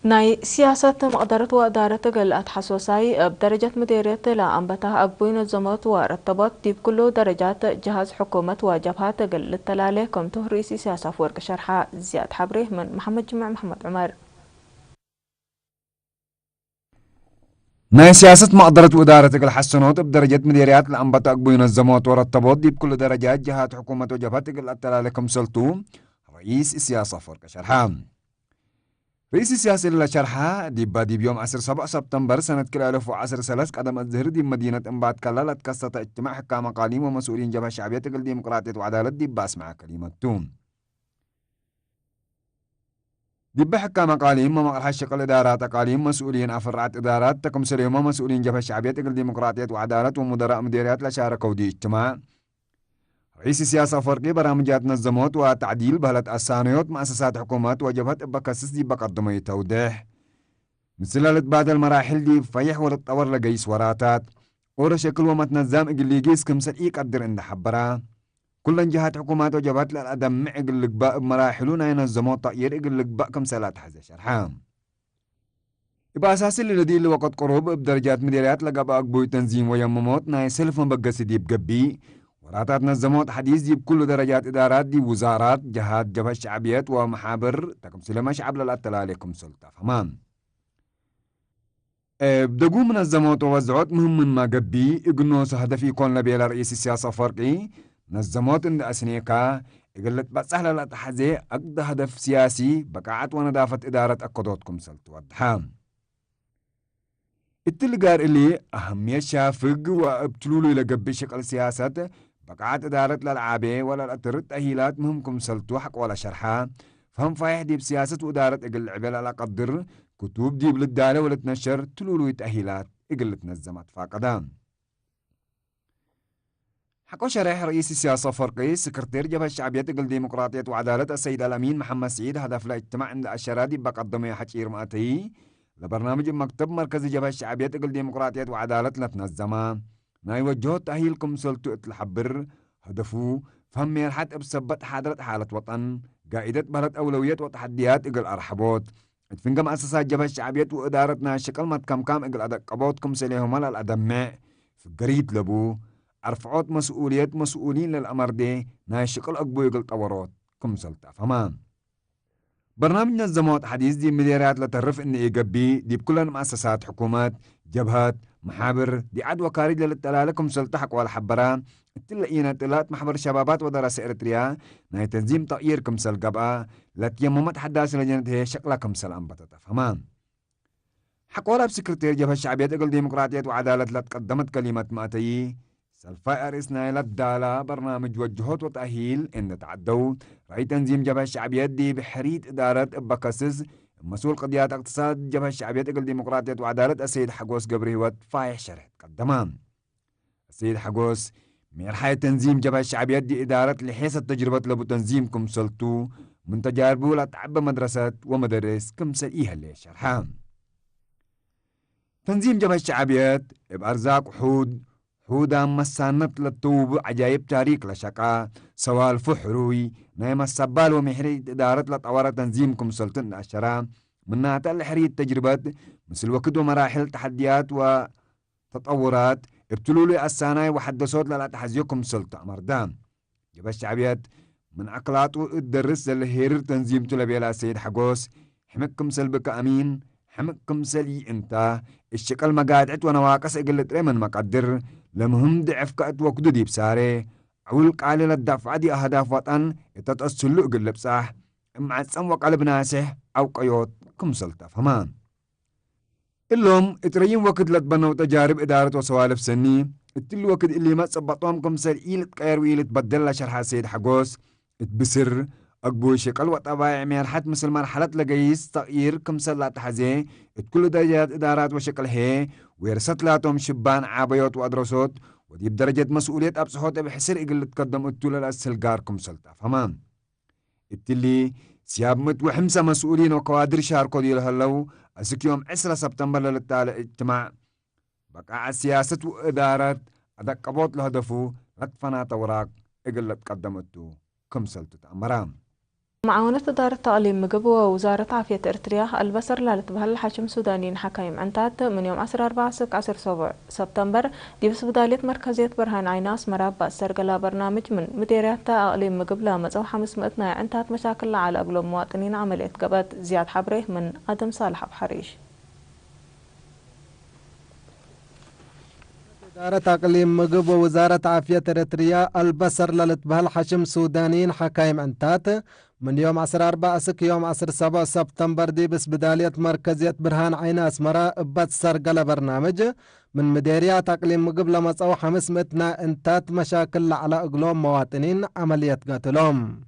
ناي سياسة مقدرة وإدارة قلقت حسوساي بدرجة مديرية لأنبتها أقبوين الزمات ورتبات ديب كله درجات جهاز حكومة وجبهات قل التلالي كم تهريسي سياسة فورك شرحة زياد حبريه من محمد جمع محمد عمر. ناي سياسة مقدرة وإدارة الحسنوت بدرجة مديريات الأنبت أقبوين الزمات ورتبات دي بكل درجات جهات حكومة وجبهات التلالكم سلطو رئيس السياسة فرق شرحة رئيس السياسة لشرحة دي بيوم 7 سبتمبر سنة 2010 قدم الزهر دي مدينة انبات كلالت قصة اجتماع حكام قاليم ومسؤولين جبهة الشعبية الديمقراطية وعدالة دي باسمع كلمة توم دب حكام قاليم ومقرح الشقل إدارات قاليم مسؤولين أفرعات إدارات تكم سليمة مسؤولين جبهة الشعبية الديمقراطية وعدالة ومدراء مديريات لشاركوا دي اجتماع رئيس السياسة فرقي برامجات نظموت وتعديل بهلت السانيوت مؤسسات حكومات وجبهت بكسس دي بقدمي توضيح مثل بعد المراحل دي فيح ولتطور لقيس وراتات ورا شكل ومتنظم اللي جيس كمسل يقدر عند حبرا كل جهات حكومات وجبهات للأدم مع يقلق باء مراحلنا ينظموا طائر يقلق باء كمسلات حزة شرحام يبقى أساس اللي وقت قروب بدرجات مديريات لقى بأقبوي تنظيم ويمموت ناي سلف مبقس دي بقبي وراتات نظموت حديث دي بكل درجات إدارات دي وزارات جهات جبهة الشعبيات ومحابر تكم سلمة شعب للأتلاليكم سلطة فمام بدقوا منظمات ووزعات مهم من ما قبي إقنوس هدفي يكون لبيل رئيس السياسة فرقي نظمات عند أسنيكا قلت بسهلة لا تحزي أقد هدف سياسي بقعت ونظافة إدارة أقضوتكم سلط ودحام التلقار اللي أهمية شافق وابتلولو لقبي شكل سياسات بقعت إدارة للعابي ولا الأترت تأهيلات مهمكم سلطو حق ولا شرحا فهم فايح دي بسياسة وإدارة إقل عبال على قدر كتب دي للدالة ولا تنشر تلولو تأهيلات إقل تنظمت فاقدام حكو شرح رئيس السياسة فرقي سكرتير جبهة الشعبية إقل ديمقراطية وعدالة السيد الأمين محمد سعيد هدف الاجتماع عند الشرادي بقدمي حكير مأتي لبرنامج مكتب مركزي جبهة الشعبية إقل ديمقراطية وعدالة لتنظمة ما يوجهوا تأهيلكم سلطة الحبر هدفو فهم يرحت بسبت حضرة حالة وطن قائدة بلد أولويات وتحديات إقل أرحبوت اتفنقم أساسات جبهة الشعبية وإدارتنا شكل ما تكم إقل أدقبوتكم سليهم الأدمع في قريت لبو أرفعوت مسؤوليات مسؤولين للأمر دي ناشقل أقبو يقل طورات كم سلطة فمان برنامج نظموت حديث دي مديرات لترف إن إيقابي دي بكل مؤسسات حكومات جبهات محابر دي عد وكاريج للتلالكم سلطة حق والحبران التلقينا تلات محبر شبابات ودراسة إرتريا ناي تنظيم تغيير كمسل قبعة لتيممت حداث لجنة هي شكلها كمسل أنبتت فمان حق ولا بسكرتير جبهة الشعبية تقل ديمقراطية وعدالة لتقدمت كلمة مأتي سلفاء رئيسنا للدالة برنامج وجهات وتأهيل إن تعدوا رأي تنظيم جبهة الشعبية دي بحريت إدارة بكسس مسؤول قضيات اقتصاد جبهة الشعبية تقل ديمقراطية وعدالة السيد حقوس قبري وفايح شرح قدمان السيد حقوس مرحلة تنظيم جبهة الشعبية دي إدارة لحيث التجربة لبو تنظيمكم سلطو من تجاربه لتعب مدرسات ومدارس كم سئيها اللي شرحان تنظيم جبهة الشعبيات بأرزاق حودا مسانت للطوب عجائب تاريخ لشقا سوال فحروي نايم السبال ومحري إدارة لطورة تنظيمكم سلطن الشرام منها تلحري التجربات مثل وقت ومراحل تحديات وتطورات ابتلوا لي الساناي وحدثوت للأتحزيكم سلطة مردان جبهة الشعبيات من عقلات الدرس للهير تنظيم تلبيلا سيد حقوس حمكم سلبك أمين حمكم سلي انت الشكل مقادعت ونواقص قلت من مقدر لمهم ضعف كأت وقدو دي بساري عولك على الدفع دي أهداف وطن يتتأصلو قلب صح مع وقلب ناسح أو قيوت كم سلطة فمان اللهم اتريم وقت لتبنوا تجارب إدارة وسوالف سني التل وقت اللي ما تثبطوهم كم سر إيلة قير وإيلة بدل شرح سيد حقوس اتبسر أقبو شكل وطبايع مرحت مثل مرحلة لقيس تغيير كم سر لا تحزي كل درجات إدارات وشكل هي ويرست لاتهم شبان عابيوت وأدرسوت ودي بدرجة مسؤولية أبصحوت بحسر إقل تقدم التولى الأسلقار كم سلطة فمان التلي سياب مت وحمسة مسؤولين وكوادر شاركو دي لهلو أسك يوم 10 سبتمبر للتالي اجتماع بقى سياسة وإدارة أدق قبوت لهدفو لطفنا توراق إقل تقدمتو كم سلطة أمرام معاونة إدارة تقليم مجب ووزارة عافية إريتريا البصر لالتبهل الحاكم سودانيين حكايم عنتات من يوم 14 سبتمبر دي بس بداية مركزية برهان عيناس مراب بأسرقلا برنامج من مديرية تقليم مجب لمزو 500 عنتات مشاكل على أغلب مواطنين عملية قبات زياد حبره من آدم صالح بحريش. إدارة أقليم مجب ووزارة عافية إريتريا البصر لالتبهل حشم سودانيين حكايم عنتات من يوم 14 يوم 7 سبتمبر دي بس بدالية مركزية برهان عين أسمرة بتصر قل برنامج من مديريات أقليم مجب لمصو 500 انتات مشاكل على أقلوم مواطنين عملية قتلهم.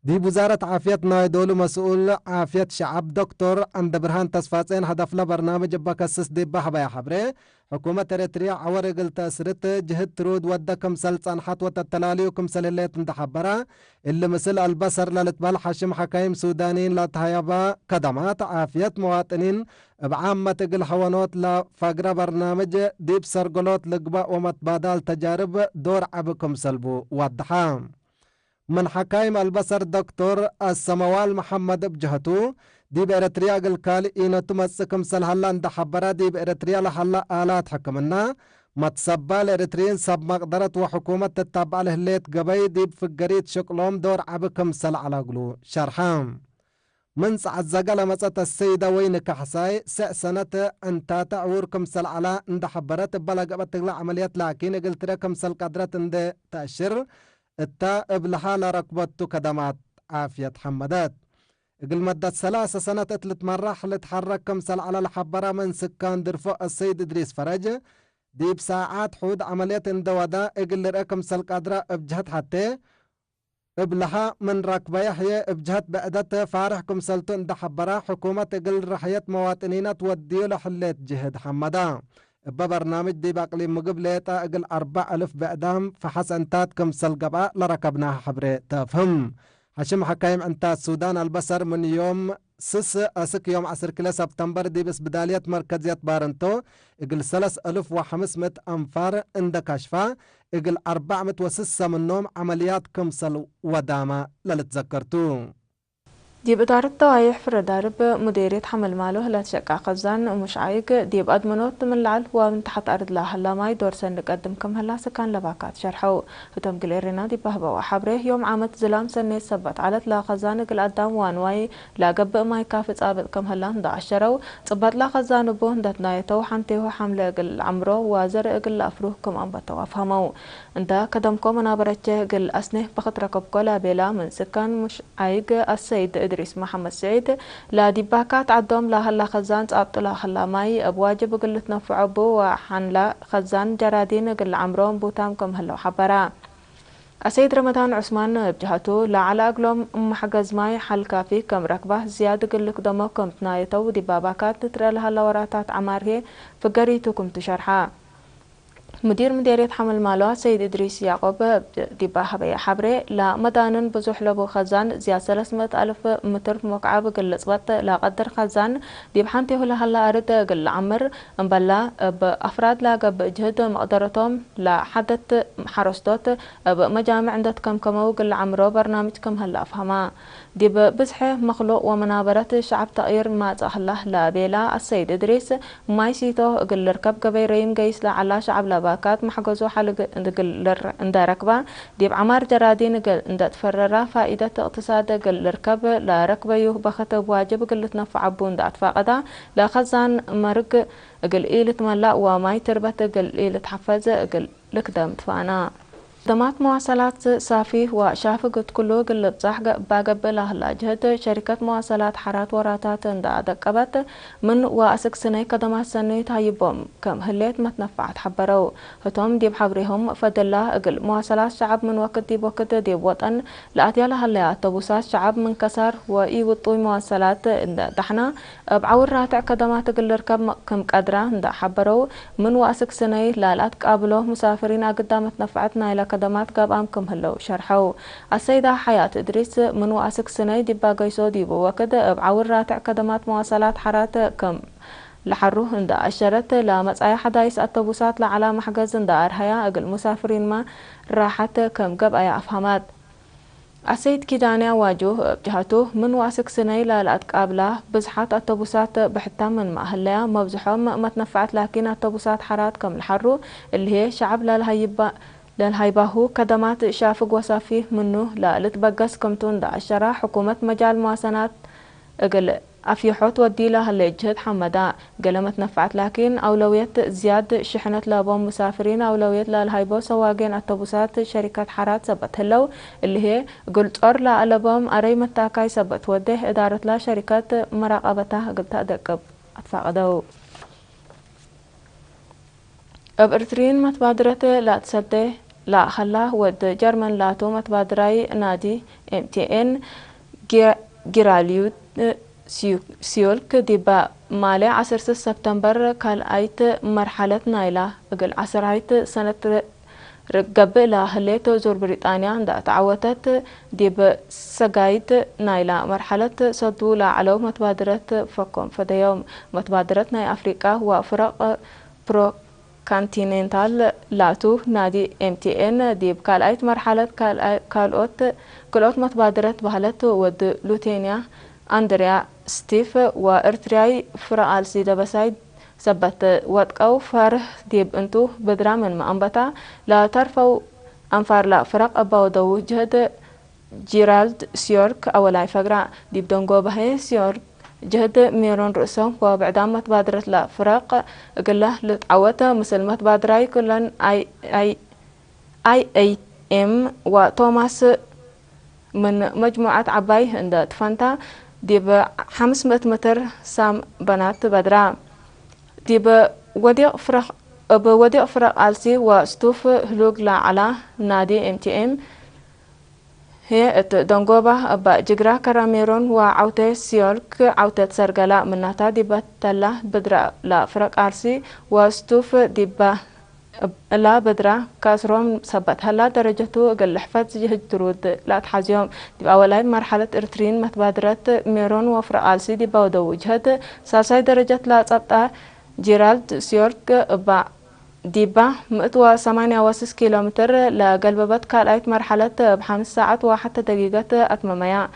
دي وزارة عافية نايدولو مسؤول عافية شعب دكتور عند برهان تصفاتين هدف لبرنامج بكسس دي بحبا حبري حكومة إريتريا عورقل تأسرت جهد ترود ودى كمسل صنحات وتتلالي وكمسل اللي تندحبرا اللي مثل البصر للتبال حشم حكايم سودانيين لا تهيبا كدمات عافية مواطنين بعامة تقل حوانوت لفقر برنامج ديب سرقلوت لقباء ومتبادل تجارب دور عبكم سلبو وضحام. من حكايم البصر دكتور السموال محمد بجهتو دي بإريتريا الكالي إينا تمسكم سلحلا اند حبرا دي بإريتريا لحلا آلات حكمنا متصبا لإريتريين سب مقدرة وحكومة تتابع لهليت قبي دي بفقريت شكلهم دور عبكم سل على قلو شرحام من سعد زقل مسات السيدة وينك حساي سنة انتا تعوركم سل على اند حبرات بلا قبت تغلى عمليات لكن قلت لكم سل قدرات اند تأشر التا ابلها لركبتو كدمات عافية حمدات قل مدة 3 سنة تلت مراحل تحرك كمسل على الحبرة من سكان درفو السيد إدريس فرج دي بساعات حود عملية اندودا اقل رأكم سل قادرة ابجهت حتى ابلها من ركبة يحيى ابجهت بأدت فارحكم سلتو اند حبرة حكومة اقل رحية مواطنين توديو لحليت جهد حمدا ببرنامج دي باقلي مقبليتا اقل 4000 بأدام فحسنتات كمسل قباء لركبناها حبري تفهم حشم حكايم انتا السودان البصر من يوم اسك يوم 10 سبتمبر دي بس بدالية مركزية بارنتو اقل 3500 انفار عند كشفة اقل 406 منهم عمليات كمسل ودامة للتذكرتو. ديب إدارة طوايح في الردارب مديرية حمل ماله لا تشقع قزان ومش عايق ديب أدمنوت من العل ومن تحت أرض لا هلا ماي دور سن قدم كم هلا سكان لباكات شرحو هتم قليرنا ديب بهبا وحبره يوم عامت زلام سنة سبت علت لا خزان قل قدام وانواي لا قب ماي كافت آبت كم هلا هندا عشرو صبت لا خزان بو هندت نايتو حمتيهو حمله قل عمرو وازر قل أفروه كم أنبتو أفهمو انتا كدمكو منابرتشه قل أسنه بخط ركبكو لا بلا من سكان مش عايق السيد إدريس محمد سعيد لا ديباكات عدوم لا هلا خزان تقبط لا هلا ماي أبواجب قلت نفع بو وحن لا خزان جرادين قل عمرون بوتامكم هلا حبرا السيد رمضان عثمان بجهته لا على أقلهم محجز ماي حل كافي كم ركبه زيادة قلك دمكم تنايتو ديباكات تترى لها لوراتات عماره فقريتكم تشرحا مدير مديرية حمل مالو سيد إدريس يعقوب ديباها بيا حبري لا مدانن بزوح لبو خزان زياد 300,000 متر مكعب قل صبت لا قدر خزان ديب حانتي هلا هلا أرد قل عمر مبلا بأفراد لا قب جهد مقدرتهم لا حدت حرستوت بمجامع عندت كم كمو قل عمرو برنامجكم هلا أفهما ديب بزحه مخلوق ومنابرة شعب تغير ما تأهله لا بيلا السيد إدريس ما يسيتو قل ركب قبي ريم قيس لا على شعب لباكات محجزو حل قل عند ركبة ديب عمار جرادين قل عند تفرر فائدة اقتصاد قل ركب لا ركبة يهبخت بواجب قل تنفع بون دات فاقدا لا خزان مرق قل إيلة ملا وماي تربت قل إيلة حفز قل لكدم تفانا خدمات مواصلات صافي وشافقة كله قل بصح باقب لهلا جهد شركة مواصلات حارات وراتات دقبت من واسك سنة خدمات سنة هايبهم كم هليت متنفعت حبرو هتوم ديب حبرهم فدلا قل مواصلات شعب من وقت ديب وقت ديب وطن لأتيا لهلا أوتوبوسات شعب من كسر وإيوطوي مواصلات دحنا بعور راتع خدمات قل ركب كم قدرة حبرو من واسك سنة لالات قابلو مسافرين قدام تنفعتنا إلى خدمات قابامكم هلو شرحو السيدة حياة إدريس من واسك سنة ديبا قيسو ديبو وكذا بعور راتع خدمات مواصلات حارات كم لحروه عند أشرت لمسأي حدايس أوتوبوسات لعلى محجز عند أرهيا أقل مسافرين ما راحت كم قب أي أفهمات عسيد كيدانيا واجو بجهته من واسك سنة لأتقابله بزحات أوتوبوسات بحتى من مأهلها مبزحهم ما تنفعت لكن أوتوبوسات حارات كم الحرو اللي هي شعب للهيباهو كدمات شافق وصافيه منه لا لتبقس كمتون دا الشرا حكومة مجال مواسنات اقل أفيحوت وديلة اللي جهد حمدا قلمت نفعت لكن أولوية زياد شحنة لابوم مسافرين أولوية للهايبو سواقين أوتوبوسات شركات حارات سبت هلو اللي هي قلت أرلا ألبوم أري متاكاي سبت وده إدارة لا شركات مراقبتها قلت أدقب أتفاقدو أبرترين متبادرة لا تسده لا خلا ود جرمن لاتو متبادراي نادي MTN جيراليوت سيولك ديبا مالي 10 سبتمبر كالأيت مرحلة نايلة اقل 10 سنة رقب لهليتو زور بريطانيا دا تعوتت ديب سقايت نايلة مرحلة صدو لعلو متبادرة فكم فديوم متبادرة ناي أفريقيا وفرق برو كانتيننتال لاتو نادي MTN ديب كالأيت مرحلة كالأوت متبادرة بهلت ود لوتينيا أندريا ستيف وإرترياي فرق السيدة بسايد سبت واتقو فاره ديب انتو بدرا من مأنبتا لا ترفو أنفار لا فرق أباو دو جهد جيرالد سيورك أولاي فقرا ديب دونغو بهي سيورك جهد ميرون رؤسهم وبعدام متبادرة لا فرق قله لتعوته مثل متبادراي كلن اي ام وتوماس من مجموعة عباي عند تفانتا ديب 500 متر سام بنات بدرا ديب وديق فرق آلسي وستوف هلوغ لا على نادي MTN هي دونغوبا أبا جغرا كراميرون وعوتة سيولك عوتة سرقلا مناتا ديبا تلا بدرا لا فرق آلسي وستوف ديبا لا بدرا كاسروم سبت هلا درجته قل حفظ جهد ترود لا تحزيوم ديب أولاي مرحلة إرترين متبادرة ميرون وفرق آلسي ديبا ودو جهد ساساي درجة لا تبطى جيرالد سيورك أبا ديبا 108 كيلومتر لقلببت كالأيت مرحلة ب5 ساعات وحتى دقيقة أتمميا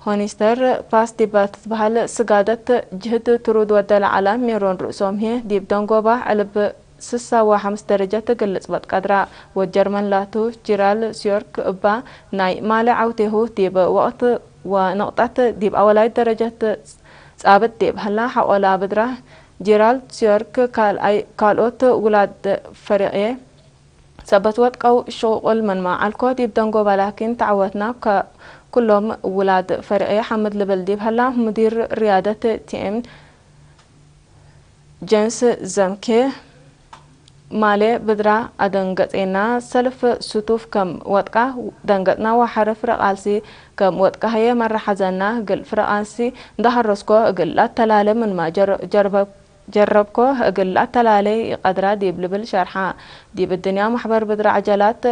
هونيستر باس ديبا تتبهل سقادة جهد ترود ودل على ميرون رؤسهم هي ديب دونغوبا علب 6.5 درجة قلت بات قدرا والجرمن لاتو جيرال سيورك أبا ناي مالي عوتيهو ديب وقت ونقطة ديب أولاي درجة ثابت ديب هلا حقولا بدرا جيرالد سيورك كالوت ولاد فريقية سبت واتقو شغل من مع الكود يبدنقو لكن تعودنا كلهم ولاد فريقية حمد لبلديب هلا مدير ريادة TM جنس زمكي مالي بدرا أدنقتنا سلف ستوف كم واتقا دنقتنا وحرف رقالسي كم واتقا هي مرة حزنا قل فرقانسي دهر رسكو قل لا تلالي من ما جربكو قل لا تلالي قدرا ديب لبل شرحا ديب الدنيا محبر بدرا عجلات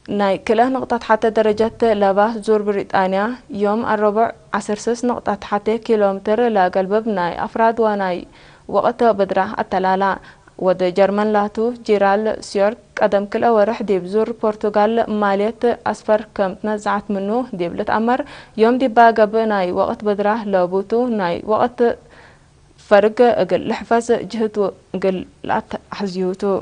ناي كله نقطة حتى درجة لباه زور بريطانيا يوم 14 نقطة حتى كيلومتر لقلب ناي أفراد وناي وقت بدرا التلالا ود جرمن لاتو جيرال سيورك قدم كل ورح ديب زور برتغال ماليت أسفر كم تنزعت منه ديب لتأمر يوم ديب باقب ناي وقت بدرا لابوتو ناي وقت فرق قل لحفظ جهد قل لا حزيوتو